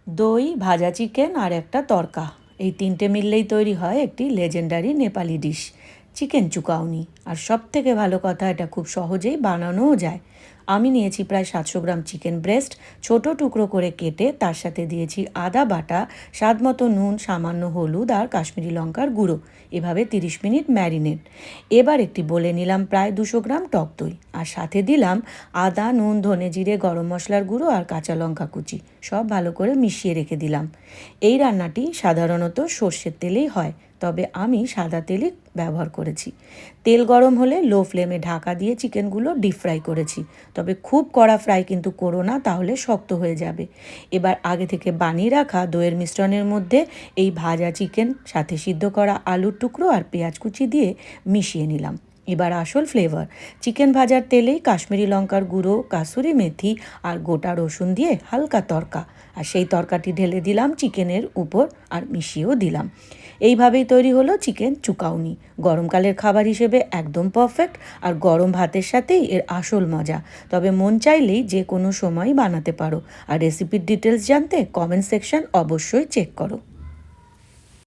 দই, ভাজা চিকেন আর একটা তড়কা, এই তিনটে মিললেই তৈরি হয় একটি লেজেন্ডারি নেপালি ডিশ, চিকেন চুকাউনি। আর সব থেকে ভালো কথা, এটা খুব সহজেই বানানোও যায়। আমি নিয়েছি প্রায় 700 গ্রাম চিকেন ব্রেস্ট, ছোট টুকরো করে কেটে তার সাথে দিয়েছি আদা বাটা, স্বাদ মতো নুন, সামান্য হলুদ আর কাশ্মীরি লঙ্কার গুঁড়ো। এভাবে 30 মিনিট ম্যারিনেট। এবার একটি বলে নিলাম প্রায় 200 গ্রাম টক দই, আর সাথে দিলাম আদা, নুন, ধনে জিরে, গরম মশলার গুঁড়ো আর কাঁচা লঙ্কা কুচি। সব ভালো করে মিশিয়ে রেখে দিলাম। এই রান্নাটি সাধারণত সর্ষের তেলেই হয়, তবে আমি সাদা তেলই ব্যবহার করেছি। তেল গরম হলে লো ফ্লেমে ঢাকা দিয়ে চিকেনগুলো ডিপ ফ্রাই করেছি, তবে খুব কড়া ফ্রাই কিন্তু করো না, তাহলে শক্ত হয়ে যাবে। এবার আগে থেকে বানিয়ে রাখা দইয়ের মিশ্রণের মধ্যে এই ভাজা চিকেন, সাথে সিদ্ধ করা আলুর টুকরো আর পেঁয়াজ কুচি দিয়ে মিশিয়ে নিলাম। এবার আসল ফ্লেভার, চিকেন ভাজার তেলেই কাশ্মীরি লঙ্কার গুঁড়ো, কাসুরি মেথি আর গোটা রসুন দিয়ে হালকা তড়কা, আর সেই তরকাটি ঢেলে দিলাম চিকেনের উপর আর মিশিয়েও দিলাম। এইভাবেই তৈরি হলো চিকেন চুকাউনি। গরমকালের খাবার হিসেবে একদম পারফেক্ট, আর গরম ভাতের সাথেই এর আসল মজা। তবে মন চাইলেই যে কোনো সময় বানাতে পারো। আর রেসিপির ডিটেলস জানতে কমেন্ট সেকশন অবশ্যই চেক করো।